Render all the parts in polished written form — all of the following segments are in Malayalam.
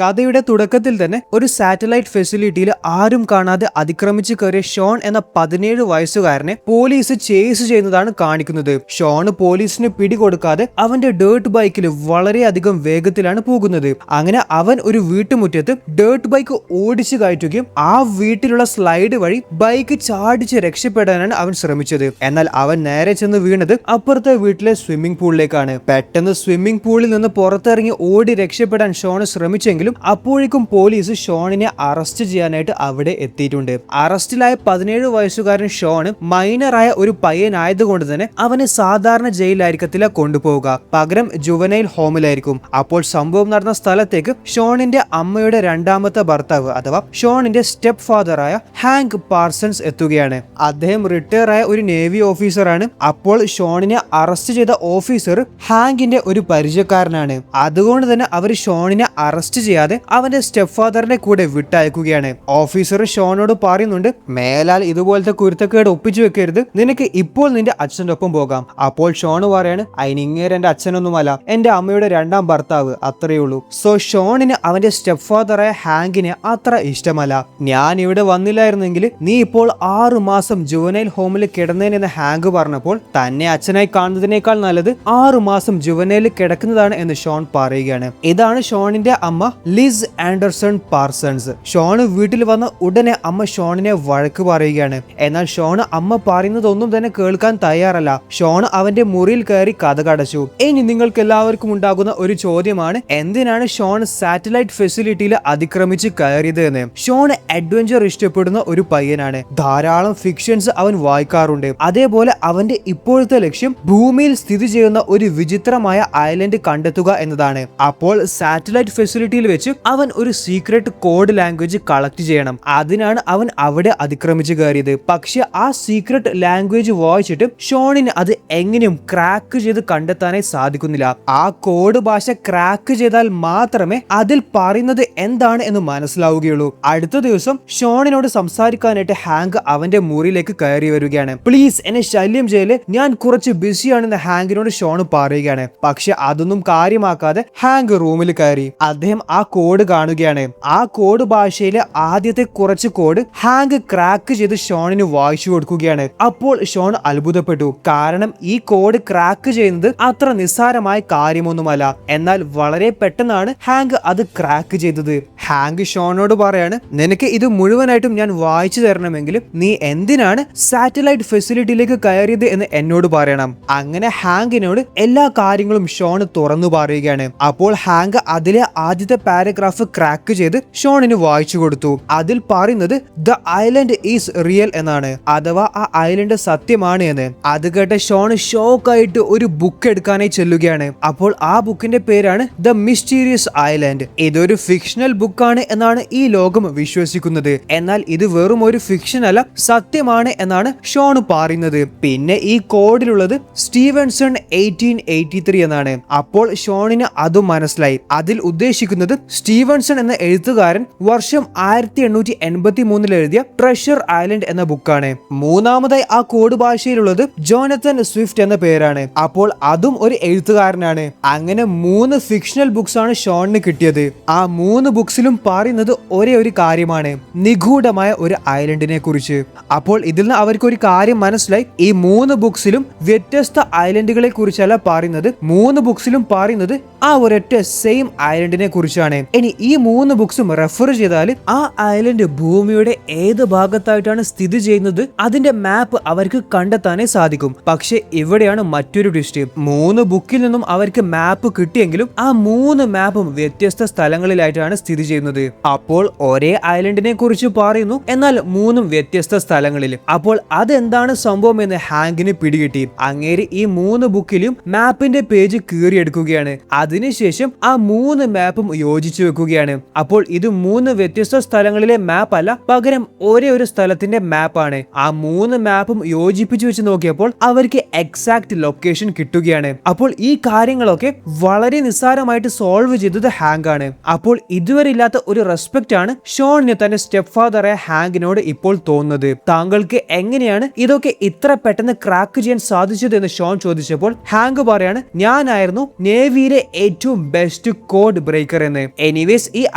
കഥയുടെ തുടക്കത്തിൽ തന്നെ ഒരു സാറ്റലൈറ്റ് ഫെസിലിറ്റിയിൽ ആരും കാണാതെ അതിക്രമിച്ചു കയറിയ ഷോൺ എന്ന 17 വയസ്സുകാരനെ പോലീസ് ചേസ് ചെയ്യുന്നതാണ് കാണിക്കുന്നത്. ഷോൺ പോലീസിന് പിടികൊടുക്കാതെ അവന്റെ ഡേർട്ട് ബൈക്കിൽ വളരെയധികം വേഗത്തിലാണ് പോകുന്നത്. അങ്ങനെ അവൻ ഒരു വീട്ടുമുറ്റത്ത് ഡേർട്ട് ബൈക്ക് ഓടിച്ചു കയറ്റുകയും ആ വീട്ടിലുള്ള സ്ലൈഡ് വഴി ബൈക്ക് ചാടിച്ച് രക്ഷപ്പെടാനാണ് അവൻ ശ്രമിച്ചത്. എന്നാൽ അവൻ നേരെ ചെന്ന് വീണത് അപ്പുറത്തെ വീട്ടിലെ സ്വിമ്മിംഗ് പൂളിലേക്കാണ്. പെട്ടെന്ന് സ്വിമ്മിംഗ് പൂളിൽ നിന്ന് പുറത്തിറങ്ങി ഓടി രക്ഷപ്പെടാൻ ഷോൺ ശ്രമിച്ചെങ്കിൽ അപ്പോഴേക്കും പോലീസ് ഷോണിനെ അറസ്റ്റ് ചെയ്യാനായിട്ട് അവിടെ എത്തിയിട്ടുണ്ട്. അറസ്റ്റിലായ 17 വയസ്സുകാരൻ ഷോൺ മൈനറായ ഒരു പയ്യനായതുകൊണ്ട് തന്നെ അവന് സാധാരണ ജയിലായിരിക്കത്തില്ല കൊണ്ടുപോവുക, പകരം ജുവനൈൽ ഹോമിലായിരിക്കും. അപ്പോൾ സംഭവം നടന്ന സ്ഥലത്തേക്ക് ഷോണിന്റെ അമ്മയുടെ രണ്ടാമത്തെ ഭർത്താവ് അഥവാ ഷോണിന്റെ സ്റ്റെപ്പ് ഫാദറായ ഹാങ്ക് പാർസൺസ് എത്തുകയാണ്. അദ്ദേഹം റിട്ടയർ ആയ ഒരു നേവി ഓഫീസറാണ്. അപ്പോൾ ഷോണിനെ അറസ്റ്റ് ചെയ്ത ഓഫീസർ ഹാങ്കിന്റെ ഒരു പരിചയക്കാരനാണ്. അതുകൊണ്ട് തന്നെ അവർ ഷോണിനെ അറസ്റ്റ് ചെയ്യാതെ അവന്റെ സ്റ്റെപ്പ് ഫാദറിന്റെ കൂടെ വിട്ടയക്കുകയാണ്. ഓഫീസർ ഷോനോട് പറയുന്നുണ്ട്, മേലാൽ ഇതുപോലത്തെ കുരുത്തക്കേട് ഒപ്പിച്ചു വെക്കരുത്, നിനക്ക് ഇപ്പോൾ നിന്റെ അച്ഛൻ്റെ ഒപ്പം പോകാം. അപ്പോൾ ഷോൺ പറയാണ്, അതിനിങ്ങേര് എന്റെ അച്ഛനൊന്നുമല്ല, എന്റെ അമ്മയുടെ രണ്ടാം ഭർത്താവ്, അത്രയേ ഉള്ളൂ. സോ ഷോണിന് അവന്റെ സ്റ്റെപ്പ് ഫാദറായ ഹാങ്കിനെ അത്ര ഇഷ്ടമല്ല. ഞാൻ ഇവിടെ വന്നില്ലായിരുന്നെങ്കിൽ നീ ഇപ്പോൾ 6 മാസം ജുവനൈൽ ഹോമിൽ കിടന്നേനെന്ന് ഹാങ്ക് പറഞ്ഞപ്പോൾ തന്നെ അച്ഛനായി കാണുന്നതിനേക്കാൾ നല്ലത് 6 മാസം ജുവനൈൽ കിടക്കുന്നതാണ് എന്ന് ഷോൺ പറയുകയാണ്. ഇതാണ് ഷോണിന്റെ അമ്മ ലിസ് ആൻഡർസൺ പാർസൺസ്. ഷോണ് വീട്ടിൽ വന്ന ഉടനെ അമ്മ ഷോണിനെ വഴക്ക് പറയുകയാണ്. എന്നാൽ ഷോണ് അമ്മ പറയുന്നതൊന്നും തന്നെ കേൾക്കാൻ തയ്യാറല്ല. ഷോൺ അവന്റെ മുറിയിൽ കയറി കതകടച്ചു. ഇനി നിങ്ങൾക്ക് എല്ലാവർക്കും ഉണ്ടാകുന്ന ഒരു ചോദ്യമാണ്, എന്തിനാണ് ഷോൺ സാറ്റലൈറ്റ് ഫെസിലിറ്റിയിൽ അതിക്രമിച്ച് കയറിയത് എന്ന്. ഷോൺ അഡ്വഞ്ചർ ഇഷ്ടപ്പെടുന്ന ഒരു പയ്യനാണ്. ധാരാളം ഫിക്ഷൻസ് അവൻ വായിക്കാറുണ്ട്. അതേപോലെ അവന്റെ ഇപ്പോഴത്തെ ലക്ഷ്യം ഭൂമിയിൽ സ്ഥിതി ചെയ്യുന്ന ഒരു വിചിത്രമായ ഐലൻഡ് കണ്ടെത്തുക എന്നതാണ്. അപ്പോൾ സാറ്റലൈറ്റ് ഫെസിലിറ്റിയിൽ വെച്ച് അവൻ ഒരു സീക്രട്ട് കോഡ് ലാംഗ്വേജ് കളക്ട് ചെയ്യണം. അതിനാണ് അവൻ അവിടെ അതിക്രമിച്ച് കയറിയത്. പക്ഷെ ആ സീക്രട്ട് ലാംഗ്വേജ് വായിച്ചിട്ട് ഷോണിന് അത് എങ്ങനെയും ക്രാക്ക് ചെയ്ത് കണ്ടെത്താനായി സാധിക്കുന്നില്ല. ആ കോഡ് ഭാഷ ക്രാക്ക് ചെയ്താൽ മാത്രമേ അതിൽ പറയുന്നത് എന്താണ് എന്ന് മനസ്സിലാവുകയുള്ളൂ. അടുത്ത ദിവസം ഷോണിനോട് സംസാരിക്കാനായിട്ട് ഹാങ്ക് അവന്റെ മുറിയിലേക്ക് കയറി വരികയാണ്. പ്ലീസ് എന്നെ ശല്യം ചെയ്യല്, ഞാൻ കുറച്ച് ബിസിയാണെന്ന് ഹാങ്കിനോട് ഷോൺ പറയുകയാണ്. പക്ഷെ അതൊന്നും കാര്യമാക്കാതെ ഹാങ്ക് റൂമിൽ കയറി. അദ്ദേഹം ആ കോഡ് കാണുകയാണ്. ആ കോഡ് ഭാഷയിലെ ആദ്യത്തെ കുറച്ച് കോഡ് ഹാങ്ക് ക്രാക്ക് ചെയ്ത് ഷോണിന് വായിച്ചു കൊടുക്കുകയാണ്. അപ്പോൾ ഷോൺ അത്ഭുതപ്പെട്ടു. കാരണം ഈ കോഡ് ക്രാക്ക് ചെയ്യുന്നത് അത്ര നിസ്സാരമായ കാര്യമൊന്നുമല്ല. എന്നാൽ വളരെ പെട്ടെന്നാണ് ഹാങ്ക് അത് ക്രാക്ക് ചെയ്തത്. ഹാങ്ക് ഷോണോട് പറയാണ്, നിനക്ക് ഇത് മുഴുവനായിട്ടും ഞാൻ വായിച്ചു തരണമെങ്കിൽ നീ എന്തിനാണ് സാറ്റലൈറ്റ് ഫെസിലിറ്റിയിലേക്ക് കയറിയത് എന്ന് എന്നോട് പറയണം. അങ്ങനെ ഹാങ്കിനോട് എല്ലാ കാര്യങ്ങളും ഷോൺ തുറന്നു പറയുകയാണ്. അപ്പോൾ ഹാങ്ക് അതിലെ ആദ്യത്തെ പാരഗ്രാഫ് ക്രാക്ക് ചെയ്ത് ഷോണിന് വായിച്ചു കൊടുത്തു. അതിൽ പറയുന്നത് ദ ഐലൻഡ് ഈസ് റിയൽ എന്നാണ്, അഥവാ ആ ഐലൻഡ് സത്യമാണ് എന്ന്. അത് കേട്ട ഷോൺ ഷോക്കായിട്ട് ഒരു ബുക്ക് എടുക്കാനായി ചെല്ലുകയാണ്. അപ്പോൾ ആ ബുക്കിന്റെ പേരാണ് ദ മിസ്റ്റീരിയസ് ഐലൻഡ്. ഇതൊരു ഫിക്ഷണൽ ബുക്കാണ് എന്നാണ് ഈ ലോകം വിശ്വസിക്കുന്നത്. എന്നാൽ ഇത് വെറും ഒരു ഫിക്ഷൻ അല്ല, സത്യമാണ് എന്നാണ് ഷോൺ പറയുന്നത്. പിന്നെ ഈ കോഡിലുള്ളത് സ്റ്റീവൻസൺ 1883 എന്നാണ്. അപ്പോൾ ഷോണിന് അതും മനസ്സിലായി. അതിൽ ഉദ്ദേശിക്കുന്നത് സ്റ്റീവൻസൺ എന്ന എഴുത്തുകാരൻ വർഷം 1883 എഴുതിയ ട്രഷർ ഐലൻഡ് എന്ന ബുക്കാണ്. മൂന്നാമതായി ആ കോഡ് ഭാഷയിലുള്ളത് ജോനത്തൻ സ്വിഫ്റ്റ് എന്ന പേരാണ്. അപ്പോൾ അതും ഒരു എഴുത്തുകാരനാണ്. അങ്ങനെ 3 ഫിക്ഷണൽ ബുക്സ് ആണ് ഷോണിന് കിട്ടിയത്. ആ 3 ബുക്സിലും പറയുന്നത് ഒരേ ഒരു കാര്യമാണ്, നിഗൂഢമായ ഒരു ഐലൻഡിനെ കുറിച്ച്. അപ്പോൾ ഇതിൽ നിന്ന് അവർക്ക് ഒരു കാര്യം മനസ്സിലായി, ഈ 3 ബുക്സിലും വ്യത്യസ്ത ഐലൻഡുകളെ കുറിച്ചല്ല പറയുന്നത്, 3 ബുക്സിലും പറയുന്നത് ആ ഒരൊറ്റ സെയിം ഐലൻഡിനെ കുറിച്ചാണ്. ഇനി ഈ 3 ബുക്സും റെഫർ ചെയ്താൽ ആ ഐലൻഡ് ഭൂമിയുടെ ഏത് ഭാഗത്തായിട്ടാണ് സ്ഥിതി ചെയ്യുന്നത് അതിന്റെ മാപ്പ് അവർക്ക് കണ്ടെത്താനേ സാധിക്കും. പക്ഷെ ഇവിടെയാണ് മറ്റൊരു ട്വിസ്റ്റ്. 3 ബുക്കിൽ നിന്നും അവർക്ക് മാപ്പ് കിട്ടിയെങ്കിലും ആ 3 മാപ്പും വ്യത്യസ്ത സ്ഥലങ്ങളിലായിട്ടാണ് സ്ഥിതി ചെയ്യുന്നത്. അപ്പോൾ ഒരേ ഐലൻഡിനെ കുറിച്ച് പറയുന്നു, എന്നാൽ 3 വ്യത്യസ്ത സ്ഥലങ്ങളിൽ. അപ്പോൾ അതെന്താണ് സംഭവം എന്ന് ഹാങ്കിന് പിടികിട്ടി. അങ്ങേര് ഈ 3 ബുക്കിലും മാപ്പിന്റെ പേജ് കീറിയെടുക്കുകയാണ്. അതിനുശേഷം ആ 3 മാപ്പും യോജിച്ചു വെക്കുകയാണ്. അപ്പോൾ ഇത് 3 വ്യത്യസ്ത സ്ഥലങ്ങളിലെ മാപ്പ് അല്ല, പകരം ഒരേ ഒരു സ്ഥലത്തിന്റെ മാപ്പാണ്. ആ 3 മാപ്പും യോജിപ്പിച്ചു വെച്ച് നോക്കിയപ്പോൾ അവർക്ക് എക്സാക്ട് ലൊക്കേഷൻ കിട്ടുകയാണ്. അപ്പോൾ ഈ കാര്യങ്ങളൊക്കെ വളരെ നിസ്സാരമായിട്ട് സോൾവ് ചെയ്തത് ഹാങ്ക് ആണ്. അപ്പോൾ ഇതുവരെ ഇല്ലാത്ത ഒരു റെസ്പെക്ട് ആണ് ഷോണിന് തന്റെ സ്റ്റെപ്പ് ഫാദറായ ഹാങ്കിനോട് ഇപ്പോൾ തോന്നുന്നത്. താങ്കൾക്ക് എങ്ങനെയാണ് ഇതൊക്കെ ഇത്ര പെട്ടെന്ന് ക്രാക്ക് ചെയ്യാൻ സാധിച്ചത് എന്ന് ഷോൺ ചോദിച്ചപ്പോൾ ഹാങ്ക് പറയാണ്, ഞാനായിരുന്നു നേവിയിലെ ഏറ്റവും ബെസ്റ്റ് കോഡ് ബ്രേക്കർ എന്ന്. എനിവേസ് ഈ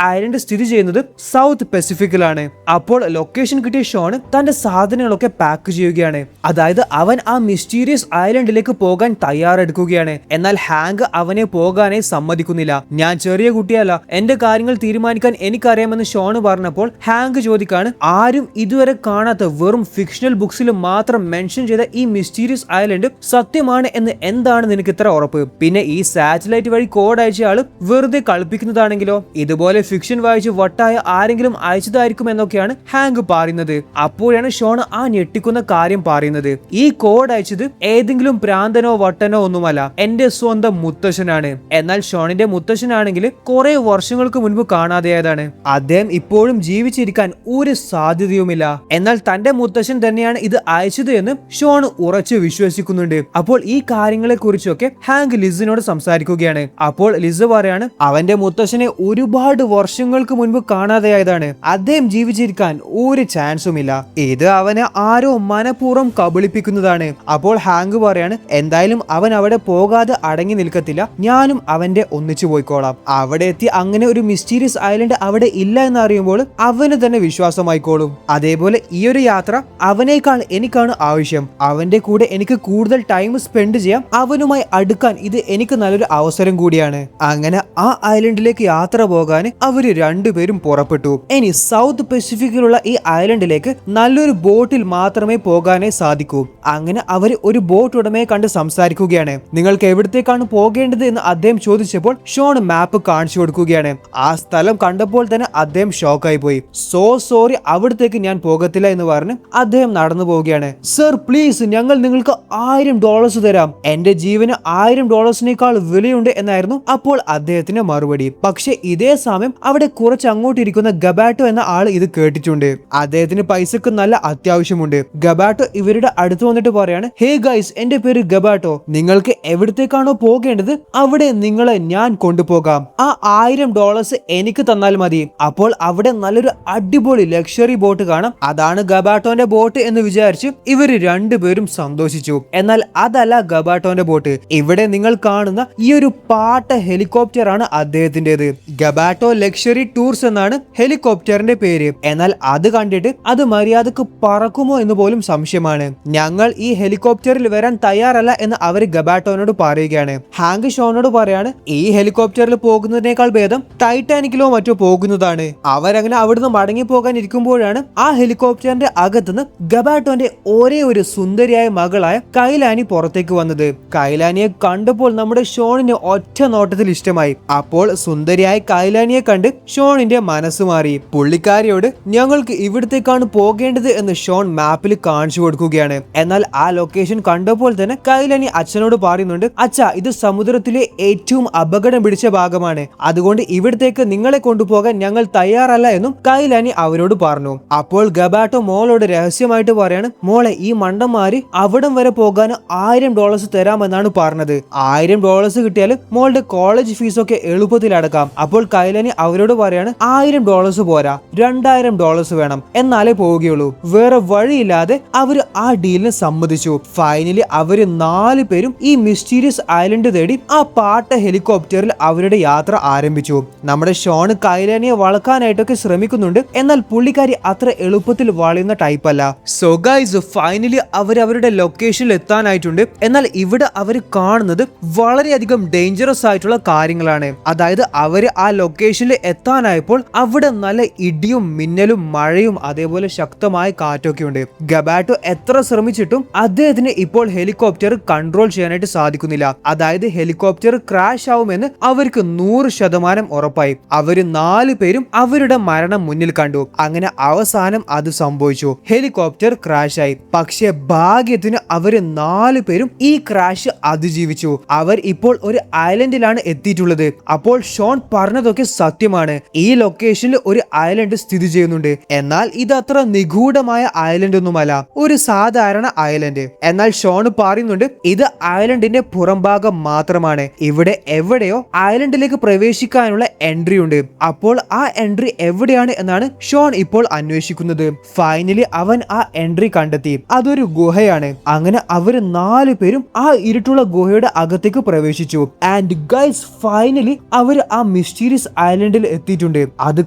ഐലൻഡ് സ്ഥിതി ചെയ്യുന്നത് സൗത്ത് പസഫിക്കിലാണ്. അപ്പോൾ ലൊക്കേഷൻ കിട്ടിയ ഷോൺ തന്റെ സാധനങ്ങളൊക്കെ പാക്ക് ചെയ്യുകയാണ്. അതായത് അവൻ ആ മിസ്റ്റീരിയസ് ഐലൻഡിലേക്ക് പോകാൻ തയ്യാറെടുക്കുകയാണ്. എന്നാൽ ഹാങ്ക് അവനെ പോകാനേ സമ്മതിക്കുന്നില്ല. ഞാൻ ചെറിയ കുട്ടിയല്ല, എന്റെ കാര്യങ്ങൾ തീരുമാനിക്കാൻ എനിക്കറിയാമെന്ന് ഷോൺ പറഞ്ഞപ്പോൾ ഹാങ്ക് ചോദിക്കാണ്, ആരും ഇതുവരെ കാണാത്ത വെറും ഫിക്ഷണൽ ബുക്സിൽ മാത്രം മെൻഷൻ ചെയ്ത ഈ മിസ്റ്റീരിയസ് ഐലൻഡ് സത്യമാണ് എന്ന് എന്താണ് നിനക്ക് ഇത്ര ഉറപ്പ്? പിന്നെ ഈ സാറ്റലൈറ്റ് വഴി കോഡ് അയച്ച ആള് വെറുതെ കളിപ്പിക്കുന്നതാണെങ്കിലോ? ഇതുപോലെ ഫിക്ഷൻ വായിച്ച് വട്ടായ ആരെങ്കിലും അയച്ചതായിരിക്കും എന്നൊക്കെയാണ് ഹാങ്ക് പറയുന്നത്. അപ്പോഴാണ് ഷോൺ ആ ഞെട്ടിക്കുന്ന കാര്യം പറയുന്നത്. ഈ കോഡ് അയച്ചത് ഏതെങ്കിലും പ്രാന്തനോ വട്ടനോ ഒന്നുമല്ല, എന്റെ സ്വന്തം മുത്തശ്ശനാണ്. എന്നാൽ ഷോണിന്റെ മുത്തശ്ശനാണെങ്കിൽ കുറെ വർഷങ്ങൾക്ക് മുൻപ് കാണാതെയായതാണ്. അദ്ദേഹം ഇപ്പോഴും ജീവിച്ചിരിക്കാൻ ഒരു സാധ്യതയുമില്ല. എന്നാൽ തന്റെ മുത്തശ്ശൻ തന്നെയാണ് ഇത് അയച്ചത് എന്ന് ഷോൺ ഉറച്ചു വിശ്വസിക്കുന്നുണ്ട്. അപ്പോൾ ഈ കാര്യങ്ങളെ കുറിച്ചൊക്കെ ഹാങ്ക് ലിസിനോട് സംസാരിക്കുകയാണ്. അപ്പോൾ ലിസ് പറയാണ്, അവന്റെ മുത്തശ്ശനെ ഒരുപാട് വർഷങ്ങൾക്ക് മുൻപ് കാണാതെയായതാണ്. അദ്ദേഹം ജീവിച്ചിരിക്കാൻ ഒരു ചാൻസുമില്ല. ഇത് അവനെ ആരോ മനഃപൂർവ്വം കബളിപ്പിക്കുന്നതാണ്. അപ്പോൾ ഹാങ്ക് പറയാണ്, എന്തായാലും അവൻ അവിടെ പോകാതെ അടങ്ങി നിൽക്കത്തില്ല, ഞാനും അവന്റെ ഒന്നിച്ചു പോയിക്കോളാം. അവിടെ എത്തി അങ്ങനെ ഒരു മിസ്റ്റീരിയസ് ഐലൻഡ് അവിടെ ഇല്ല എന്ന് അറിയുമ്പോൾ അവന് തന്നെ വിശ്വാസമായിക്കോളും. അതേപോലെ ഈ ഒരു യാത്ര അവനേക്കാൾ എനിക്കാണ് ആവശ്യം. അവന്റെ കൂടെ എനിക്ക് കൂടുതൽ ടൈം സ്പെൻഡ് ചെയ്യാം. അവനുമായി അടുക്കാൻ ഇത് എനിക്ക് നല്ലൊരു അവസരം കൂടിയാണ്. അങ്ങനെ ആ ഐലൻഡിലേക്ക് യാത്ര പോകാൻ അവര് രണ്ടുപേരും പുറപ്പെട്ടു. ഇനി സൗത്ത് പസഫിക്കിലുള്ള ഈ ഐലൻഡിലേക്ക് നല്ലൊരു ബോട്ടിൽ മാത്രമേ പോകാനേ സാധിക്കൂ. അങ്ങനെ അവർ ഒരു ബോട്ട് ഉടമയെ കണ്ട് സംസാരിക്കുകയാണ്. നിങ്ങൾക്ക് എവിടത്തേക്കാണ് പോകേണ്ടത് എന്ന് അദ്ദേഹം ചോദിച്ചപ്പോൾ ഷോൺ മാപ്പ് കാണിച്ചു കൊടുക്കുകയാണ്. ആ സ്ഥലം കണ്ടപ്പോൾ തന്നെ അദ്ദേഹം ഷോക്കായി പോയി. സോ സോറി, അവിടത്തേക്ക് ഞാൻ പോകത്തില്ല എന്ന് പറഞ്ഞ് അദ്ദേഹം നടന്നു പോവുകയാണ്. സർ പ്ലീസ്, ഞങ്ങൾ നിങ്ങൾക്ക് $1000 തരാം. എന്റെ ജീവന് $1000 വിലയുണ്ട് എന്നായിരുന്നു അപ്പോൾ അദ്ദേഹത്തിന്റെ മറുപടി. പക്ഷെ ഇതേ സമയം അവിടെ കുറച്ച് അങ്ങോട്ടിരിക്കുന്ന ഗബാട്ടോ എന്ന ആൾ ഇത് കേട്ടിട്ടുണ്ട്. അദ്ദേഹത്തിന് പൈസക്ക് നല്ല അത്യാവശ്യമുണ്ട്. ഗബാട്ടോ ഇവരുടെ അടുത്ത് വന്നിട്ട് പറയാണ്, ഹേ ഗൈസ്, എന്റെ പേര് ഗബാട്ടോ, നിങ്ങൾക്ക് എവിടത്തേക്കാണോ പോകേണ്ടത് അവിടെ നിങ്ങളെ ഞാൻ കൊണ്ടുപോകാം. ആ $1000 എനിക്ക് തന്നാൽ മതി. അപ്പോൾ അവിടെ നല്ലൊരു അടിപൊളി ലക്ഷറി ബോട്ട് കാണാം. അതാണ് ഗബാട്ടോന്റെ ബോട്ട് എന്ന് വിചാരിച്ച് ഇവര് രണ്ടുപേരും സന്തോഷിച്ചു. എന്നാൽ അതല്ല ഗബാട്ടോന്റെ ബോട്ട്. ഇവിടെ നിങ്ങൾ കാണുന്ന ഈ ഒരു പാട്ട ഹെലികോപ്റ്റർ ആണ് അദ്ദേഹത്തിന്റേത്. ഗബാട്ടോ ലക്ഷറി ടൂർസ് എന്നാണ് ഹെലികോപ്റ്ററിന്റെ പേര്. എന്നാൽ അത് കണ്ടിട്ട് അത് മര്യാദക്ക് പറക്കുമോ എന്ന് പോലും സംശയമാണ്. ഞങ്ങൾ ഈ ഹെലികോപ്റ്ററിൽ വരാൻ തയ്യാറല്ല എന്ന് അവർ ഗബാട്ടോനോട് പറയുകയാണ്. ഹാങ്ക് ഷോനോട് പറയാണ്, ഈ ഹെലികോപ്റ്ററിൽ പോകുന്നതിനേക്കാൾ ഭേദം ടൈറ്റാനിക്കിലോ മറ്റോ പോകുന്നതാണ്. അവരങ്ങനെ അവിടുന്ന് മടങ്ങി പോകാൻ ഇരിക്കുമ്പോഴാണ് ആ ഹെലികോപ്റ്ററിന്റെ അകത്തുനിന്ന് ഗബാട്ടോന്റെ ഒരേ ഒരു സുന്ദരിയായ മകളായ കൈലാനി പുറത്തേക്ക് വന്നത്. കൈലാനിയെ കണ്ടപ്പോൾ നമ്മുടെ ഷോണിന് ഒറ്റ നോട്ടത്തിൽ ഇഷ്ടമായി. അപ്പോൾ സുന്ദരിയായ കൈലാനിയെ കണ്ട് ഷോണിന്റെ മനസ്സ് മാറി. പുള്ളിക്കാരിയോട് ഞങ്ങൾക്ക് ഇവിടത്തേക്കാണ് പോകേണ്ടത് എന്ന് ഷോൺ മാപ്പിൽ കാണിച്ചു കൊടുക്കുകയാണ്. എന്നാൽ ആ ലൊക്കേഷൻ കണ്ടപ്പോൾ തന്നെ കൈലാനി അച്ഛനോട് പറയുന്നുണ്ട്, അച്ഛാ, ഇത് സമുദ്രത്തിലെ ഏറ്റവും അപകടം പിടിച്ച ഭാഗമാണ്. അതുകൊണ്ട് ഇവിടത്തേക്ക് നിങ്ങളെ കൊണ്ടുപോകാൻ ഞങ്ങൾ തയ്യാറല്ല എന്നും കൈലാനി അവരോട് പറഞ്ഞു. അപ്പോൾ ഗബാട്ടോ മോളോട് രഹസ്യമായിട്ട് പറയാണ്, മോളെ, ഈ മണ്ടന്മാര് അവിടം വരെ പോകാൻ $1000 തരാമെന്നാണ് പറഞ്ഞത്. $1000 കിട്ടിയാൽ മോളുടെ കോളേജ് ഫീസൊക്കെ എളുപ്പത്തിൽ അടക്കാം. അപ്പോൾ കൈലാനി അവരോട് പറയാണ്, $1000 പോരാ, $2000 വേണം, എന്നാലേ പോവുകയുള്ളൂ. വേറെ വഴിയില്ലാതെ അവര് ആ ഡീലിന് സമ്മതിച്ചു. ഫൈനലി അവര് 4 പേരും ഈ മിസ്റ്റീരിയസ് ഐലൻഡ് തേടി ആ പാട്ട ഹെലികോപ്റ്ററിൽ അവരുടെ യാത്ര ആരംഭിച്ചു. നമ്മുടെ ഷോൺ കൈലാനിയെ വളക്കാനായിട്ടൊക്കെ ശ്രമിക്കുന്നുണ്ട്. എന്നാൽ പുള്ളിക്കാരി അത്ര എളുപ്പത്തിൽ വളയുന്ന ടൈപ്പ് അല്ല. സോ ഗൈസ്, ഫൈനലി അവർ അവരുടെ ലൊക്കേഷനിൽ എത്താനായിട്ടുണ്ട്. എന്നാൽ ഇവിടെ അവർ കാണുന്നത് വളരെയധികം ഡേഞ്ചറസ് ആയിട്ടുള്ള കാര്യങ്ങളാണ്. അതായത് അവര് ആ ലൊക്കേഷനിൽ എത്താനായപ്പോൾ അവിടെ നല്ല ഇടിയും മിന്നലും മഴയും അതേപോലെ ശക്തമായ കാറ്റൊക്കെ ഉണ്ട്. ഗബാട്ടോ എത്ര ശ്രമിച്ചിട്ടും അദ്ദേഹത്തിന് ഇപ്പോൾ ഹെലികോപ്റ്റർ കൺട്രോൾ ചെയ്യാനായിട്ട് സാധിക്കുന്നില്ല. അതായത് ഹെലികോപ്റ്റർ ക്രാഷ് ആവുമെന്ന് അവർക്ക് 100% ഉറപ്പായി. അവര് 4 പേരും അവരുടെ മരണം മുന്നിൽ കണ്ടു. അങ്ങനെ അവസാനം അത് സംഭവിച്ചു. ഹെലികോപ്റ്റർ ക്രാഷ് ആയി. പക്ഷെ ഭാഗ്യത്തിന് അവര് 4 പേരും ഈ ക്രാഷ് അതിജീവിച്ചു. അവർ ഇപ്പോൾ ഒരു ഐലൻഡിലാണ് എത്തിയിട്ടുള്ളത്. അപ്പോൾ ഷോൺ പറഞ്ഞതൊക്കെ സത്യമാണ്. ഈ ലൊക്കേഷനിൽ ഒരു ഐലൻഡ് സ്ഥിതി ചെയ്യുന്നുണ്ട്. എന്നാൽ ഇത് അത്ര നിഗൂഢമായ ഐലൻഡ് ഒന്നുമല്ല, ഒരു സാധാരണ ഐലൻഡ്. എന്നാൽ ഷോൺ പറയുന്നുണ്ട്, ഇത് ഐലൻഡിന്റെ പുറംഭാഗം മാത്രമാണ്. ഇവിടെ എവിടെയോ ഐലൻഡിലേക്ക് പ്രവേശിക്കാനുള്ള എൻട്രി ഉണ്ട്. അപ്പോൾ ആ എൻട്രി എവിടെയാണ് എന്നാണ് ഷോൺ ഇപ്പോൾ അന്വേഷിക്കുന്നത്. ഫൈനലി അവൻ ആ എൻട്രി കണ്ടെത്തി. അതൊരു ഗുഹയാണ്. അങ്ങനെ അവര് 4 പേരും ആ ഇരുട്ടുള്ള ഗുഹയുടെ അകത്തേക്ക് പ്രവേശിച്ചു. ആൻഡ് ഗൈസ്, ഫൈനലി അവർ ആ മിസ്റ്റീരിയസ് ഐലൻഡിൽ എത്തിയിട്ടുണ്ട്. അത്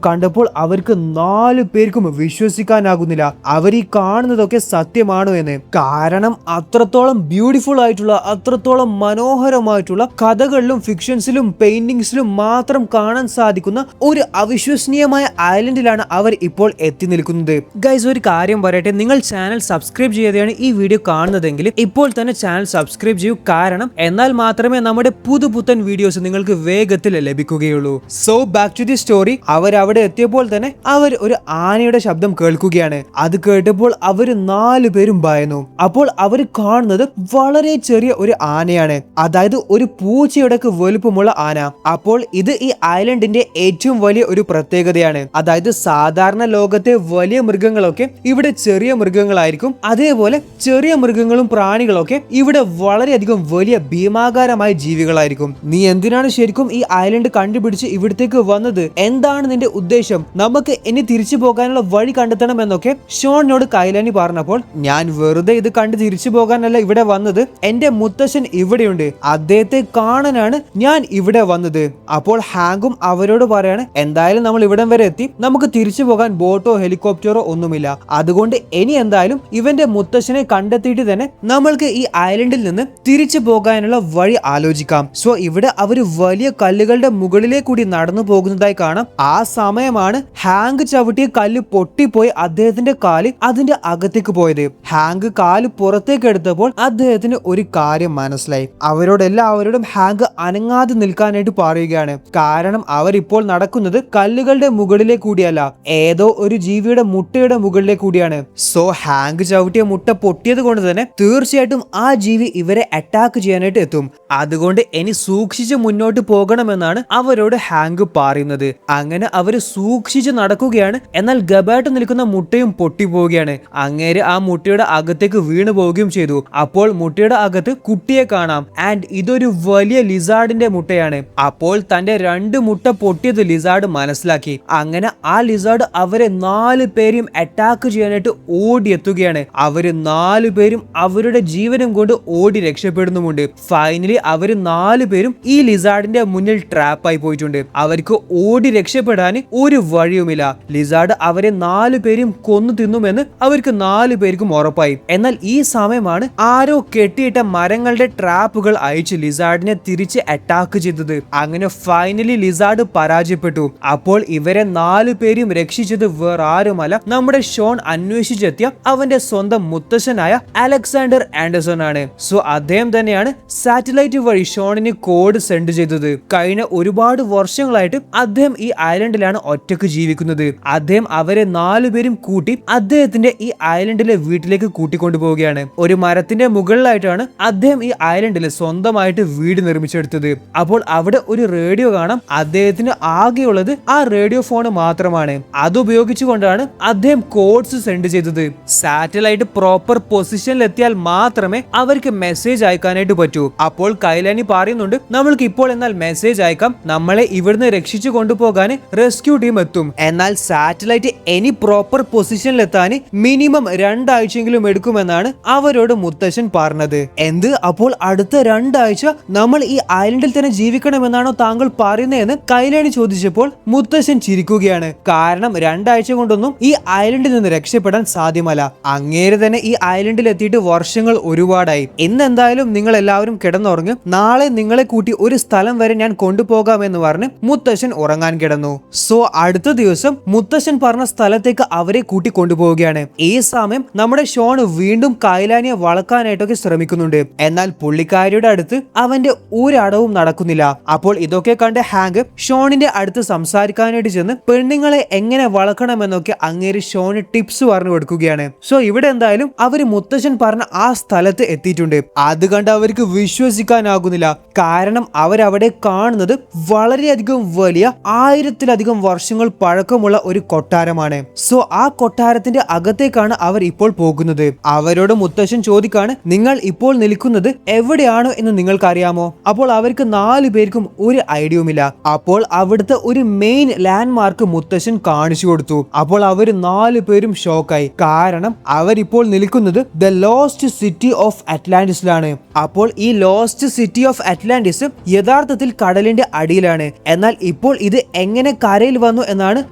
കണ്ടപ്പോൾ അവർക്ക് 4 പേർക്കും വിശ്വസിക്കാനാകുന്നില്ല അവർ ഈ കാണുന്നതൊക്കെ സത്യമാണോ എന്ന്. കാരണം അത്രത്തോളം ബ്യൂട്ടിഫുൾ ആയിട്ടുള്ള, അത്രത്തോളം മനോഹരമായിട്ടുള്ള കഥകളിലും ഫിക്ഷൻസിലും പെയിന്റിങ്സിലും മാത്രം കാണാൻ സാധിക്കുന്ന ഒരു അവിശ്വസനീയമായ ഐലൻഡിലാണ് അവർ ഇപ്പോൾ എത്തി നിൽക്കുന്നത്. ഗൈസ്, ഒരു കാര്യം പറയട്ടെ, നിങ്ങൾ ചാനൽ സബ്സ്ക്രൈബ് ചെയ്തെയാണ് ഈ വീഡിയോ കാണുന്നതെങ്കിൽ ഇപ്പോൾ തന്നെ ചാനൽ സബ്സ്ക്രൈബ് ചെയ്യൂ. കാരണം എന്നാൽ മാത്രമേ നമ്മുടെ പുതുപുത്തൻ വീഡിയോസ് നിങ്ങൾക്ക് വേഗത്തിൽ ലഭിക്കുകയുള്ളൂ. So back to the story. അവർ അവിടെ എത്തിയപ്പോൾ തന്നെ അവർ ഒരു ആനയുടെ ശബ്ദം കേൾക്കുകയാണ്. അത് കേട്ടപ്പോൾ അവർ 4 പേരും ഭയന്നു. അപ്പോൾ അവർ കാണുന്നത് വളരെ ചെറിയ ഒരു ആനയാണ്, അതായത് ഒരു പൂച്ചയുടെ വലുപ്പമുള്ള ആന. അപ്പോൾ ഇത് ഈ ഐലൻഡിന്റെ ഏറ്റവും വലിയ ഒരു പ്രത്യേകതയാണ്. അതായത് സാധാരണ ലോകത്തെ വലിയ മൃഗങ്ങളൊക്കെ ഇവിടെ ചെറിയ മൃഗങ്ങളായിരിക്കും. അതേപോലെ ചെറിയ മൃഗങ്ങളും പ്രാണികളൊക്കെ ഇവിടെ വളരെയധികം വലിയ ഭീമാകാരമായ ജീവികളായിരിക്കും. നീ എന്തിനാണ് ശരിക്കും ഈ ഐലൻഡ് കണ്ടുപിടിച്ച് ഇവിടത്തേക്ക് വന്നത്? എന്താണ് നിന്റെ ഉദ്ദേശം? നമുക്ക് ഇനി തിരിച്ചു പോകാനുള്ള വഴി കണ്ടെത്തണം എന്നൊക്കെ ഷോണിനോട് കൈലാനി പറഞ്ഞപ്പോൾ, ഞാൻ വെറുതെ ഇത് കണ്ട് തിരിച്ചു പോകാനല്ല ഇവിടെ വന്നത്. എന്റെ മുത്തശ്ശൻ ഇവിടെയുണ്ട്, അദ്ദേഹത്തെ കാണാനാണ് ഞാൻ ഇവിടെ വന്നത്. അപ്പോൾ ഹാങ്കും അവരോട് പറയാണ്, എന്തായാലും നമ്മൾ ഇവിടം വരെ എത്തി, നമുക്ക് തിരിച്ചു പോകാൻ ബോട്ടോ ഹെലികോപ്റ്ററോ ഒന്നുമില്ല. അതുകൊണ്ട് ഇനി എന്തായാലും ഇവന്റെ മുത്തശ്ശനെ കണ്ടെത്തിയിട്ട് തന്നെ നമ്മൾക്ക് ഈ ഐലൻഡിൽ നിന്ന് തിരിച്ചു പോകാനുള്ള വഴി ആലോചിക്കാം. സോ ഇവിടെ അവര് വലിയ കല്ലുകളുടെ മുകളിലേക്ക് കൂടി നടന്നു പോകുന്നതായി കാണാം. ആ സമയമാണ് ഹാങ്ക് ചവിട്ടിയ കല്ല് പൊട്ടിപ്പോയി അദ്ദേഹത്തിന്റെ കാല് അതിന്റെ അകത്തേക്ക് പോയത്. ഹാങ്ക് കാല് പുറത്തേക്ക് എടുത്തപ്പോൾ അദ്ദേഹത്തിന് ഒരു കാര്യം മനസ്സിലായി. അവരോടെല്ലാവരോടും ഹാങ്ക് അനങ്ങാതെ നിൽക്കാനായിട്ട് പറയുകയാണ്. കാരണം അവരിപ്പോൾ നടക്കുന്നത് കല്ലുകളുടെ മുകളിലേക്ക് കൂടിയല്ല, ഏതോ ഒരു ജീവിയുടെ മുട്ടയുടെ മുകളിലേക്ക് കൂടിയാണ്. സോ ഹാങ്ക് ചവിട്ടിയ മുട്ട പൊട്ടിയത് കൊണ്ട് തന്നെ തീർച്ചയായിട്ടും ആ ജീവി ഇവരെ അറ്റാക്ക് ചെയ്യാനായിട്ട് എത്തും. അതുകൊണ്ട് ഇനി സൂക്ഷിച്ച് മുന്നോട്ട് പോകണമെന്നാണ് അവരോട് ഹാങ്ക് പറയുന്നത്. അങ്ങനെ അവര് സൂക്ഷിച്ച് നടക്കുകയാണ്. എന്നാൽ ഗബായിട്ട് നിൽക്കുന്ന മുട്ടയും പൊട്ടിപ്പോവുകയാണ്. അങ്ങേര് ആ മുട്ടയുടെ അകത്തേക്ക് വീണു പോവുകയും ചെയ്തു. അപ്പോൾ മുട്ടയുടെ അകത്ത് കുട്ടിയെ കാണാം. ആൻഡ് ഇതൊരു വലിയ ലിസാർഡിന്റെ മുട്ടയാണ്. അപ്പോൾ തന്റെ 2 മുട്ട പൊട്ടിയത് ലിസാർഡ് മനസ്സിലാക്കി. അങ്ങനെ ആ ലിസാർഡ് അവരെ 4 പേരെയും അറ്റാക്ക് ചെയ്യാനായിട്ട് ഓടിയെത്തുകയാണ്. അവര് 4 പേരും അവരുടെ ജീവനും കൊണ്ട് ഓടി രക്ഷപ്പെടുന്നുമുണ്ട്. ഫൈനലി അവര് 4 പേരും ഈ ലിസാർഡിന്റെ മുന്നിൽ ട്രാപ്പായി പോയിട്ടുണ്ട്. അവർക്ക് ഓടി രക്ഷപ്പെടാൻ ഒരു വഴിയുമില്ല. ലിസാർഡ് അവരെ 4 പേരും കൊന്നു തിന്നുമെന്ന് അവർക്ക് 4 പേർക്കും ഉറപ്പായി. എന്നാൽ ഈ സമയമാണ് ആരോ കെട്ടിയിട്ട മരങ്ങളുടെ ട്രാപ്പുകൾ അയച്ച് ലിസാർഡിനെ തിരിച്ച് അറ്റാക്ക് ചെയ്തത്. അങ്ങനെ ഫൈനലി ലിസാർഡ് പരാജയപ്പെട്ടു. അപ്പോൾ ഇവരെ 4 പേരും രക്ഷിച്ചത് വേറെ ആരുമല്ല, നമ്മുടെ ഷോൺ അന്വേഷിച്ചെത്തിയ അവന്റെ സ്വന്തം മുത്തശ്ശനായ അലക്സാണ്ടർ ആൻഡർസൺ ആണ്. സോ അദ്ദേഹം തന്നെയാണ് സാറ്റലൈറ്റ് വഴി ഷോണിന് കോഡ് സെൻഡ് ചെയ്തത്. കഴിഞ്ഞ ഒരുപാട് വർഷങ്ങളായിട്ട് അദ്ദേഹം ഈ ഐലൻഡിലാണ് ഒറ്റക്ക് ജീവിക്കുന്നത്. അദ്ദേഹം അവരെ 4 പേരും കൂട്ടി അദ്ദേഹത്തിന്റെ ഈ ഐലൻഡിലെ വീട്ടിലേക്ക് കൂട്ടിക്കൊണ്ടുപോവുകയാണ്. ഒരു മരത്തിന്റെ മുകളിലായിട്ടാണ് അദ്ദേഹം ഈ ഐലൻഡിൽ സ്വന്തമായിട്ട് വീട് നിർമ്മിച്ചെടുത്തത്. അപ്പോൾ അവിടെ ഒരു റേഡിയോ കാണാം. അദ്ദേഹത്തിന് ആകെയുള്ളത് ആ റേഡിയോ ഫോൺ മാത്രമാണ്. അതുപയോഗിച്ചുകൊണ്ടാണ് അദ്ദേഹം കോഡ്സ് സെൻഡ് ചെയ്തത്. സാറ്റലൈറ്റ് പ്രോപ്പർ പൊസിഷനിൽ എത്തിയാൽ മാത്രമേ അവർക്ക് മെസ്സേജ് അയക്കാനായിട്ട് പറ്റൂ. അപ്പോൾ കൈലാനി പറയുന്നുണ്ട്, നമ്മൾക്ക് ഇപ്പോൾ എന്നാൽ മെസ്സേജ് അയക്കാം, നമ്മളെ ഇവിടുന്ന് രക്ഷിച്ചു കൊണ്ടുപോകാൻ റെസ്ക്യൂ ടീം എത്തും. എന്നാൽ സാറ്റലൈറ്റ് ഇനി പ്രോപ്പർ പൊസിഷനിൽ എത്താൻ മിനിമം 2 ആഴ്ചയെങ്കിലും എടുക്കുമെന്നാണ് അവരോട് മുത്തശ്ശൻ പറഞ്ഞത്. എന്ത്? അപ്പോൾ അടുത്ത 2 ആഴ്ച നമ്മൾ ഈ ഐലൻഡിൽ തന്നെ ജീവിക്കണമെന്നാണോ താങ്കൾ പറയുന്നതെന്ന് കൈലാനി ചോദിച്ചപ്പോൾ മുത്തശ്ശൻ ചിരിക്കുകയാണ്. കാരണം 2 ആഴ്ച കൊണ്ടൊന്നും ഈ ഐലൻഡിൽ നിന്ന് രക്ഷപ്പെടാൻ സാധ്യമല്ല. അങ്ങേര് തന്നെ ഈ ഐലൻഡിൽ എത്തിയിട്ട് വർഷങ്ങൾ ഒരുപാടായി. ഇന്ന് എന്തായാലും നിങ്ങൾ എല്ലാവരും കിടന്നുറങ്ങും, നാളെ നിങ്ങളെ കൂട്ടി ഒരു സ്ഥലം വരെ ഞാൻ കൊണ്ടുപോകാമെന്ന് പറഞ്ഞ് മുത്തശ്ശൻ ഉറങ്ങാൻ കിടന്നു. സോ അടുത്ത ദിവസം മുത്തശ്ശൻ പറഞ്ഞ സ്ഥലത്തേക്ക് അവരെ കൂട്ടി കൊണ്ടുപോവുകയാണ്. ഈ സമയം നമ്മുടെ ഷോൺ വീണ്ടും കൈലാനിയെ വളക്കാനായിട്ടൊക്കെ ശ്രമിക്കുന്നുണ്ട്. എന്നാൽ പുള്ളിക്കാരിയുടെ അടുത്ത് അവന്റെ ഒരടവും നടക്കുന്നില്ല. അപ്പോൾ ഇതൊക്കെ കണ്ട് ഹാങ്ക് ഷോണിന്റെ അടുത്ത് സംസാരിക്കാനായിട്ട് ചെന്ന് പെണ്ണുങ്ങളെ എങ്ങനെ വളക്കണമെന്നൊക്കെ അങ്ങേര് ഷോണ് ടിപ്സ് പറഞ്ഞു കൊടുക്കുകയാണ്. സോ ഇവിടെ എന്തായാലും അവര് മുത്തശ്ശൻ പറഞ്ഞ ആ സ്ഥലത്ത് എത്തിയിട്ടുണ്ട്. അത് കണ്ട് അവർക്ക് വിശ്വസിക്കാനാകുന്നില്ല. കാരണം അവരവിടെ കാണുന്നത് വളരെയധികം വലിയ 1000-ലധികം വർഷങ്ങൾ പഴക്കമുള്ള ഒരു കൊട്ടാരമാണ്. സോ ആ കൊട്ടാരത്തിന്റെ അകത്തേക്കാണ് അവർ ഇപ്പോൾ പോകുന്നത്. അവരോട് മുത്തശ്ശൻ ചോദിക്കാണ്, നിങ്ങൾ ഇപ്പോൾ നിൽക്കുന്നത് എവിടെയാണോ എന്ന് നിങ്ങൾക്കറിയാമോ? അപ്പോൾ അവർക്ക് 4 പേർക്കും ഒരു ഐഡിയയുമില്ല. അപ്പോൾ അവിടുത്തെ ഒരു മെയിൻ ലാൻഡ്മാർക്ക് മുത്തശ്ശൻ കാണിച്ചു കൊടുത്തു. അപ്പോൾ അവർ 4 പേരും ഷോക്കായി. കാരണം അവരിപ്പോൾ നിൽക്കുന്നത് ദ ലോസ്റ്റ് സിറ്റി ഓഫ് അറ്റ്ലാന്റിസിലാണ്. അപ്പോൾ ഈ ലോസ്റ്റ് സിറ്റി ഓഫ് അറ്റ്ലാന്റിസ് യഥാർത്ഥത്തിൽ കടലിന്റെ അടിയിലാണ്. തന്നെയാണ്. എന്നാൽ ഇപ്പോൾ ഇത് എങ്ങനെ കരയിൽ വന്നു എന്നാണ്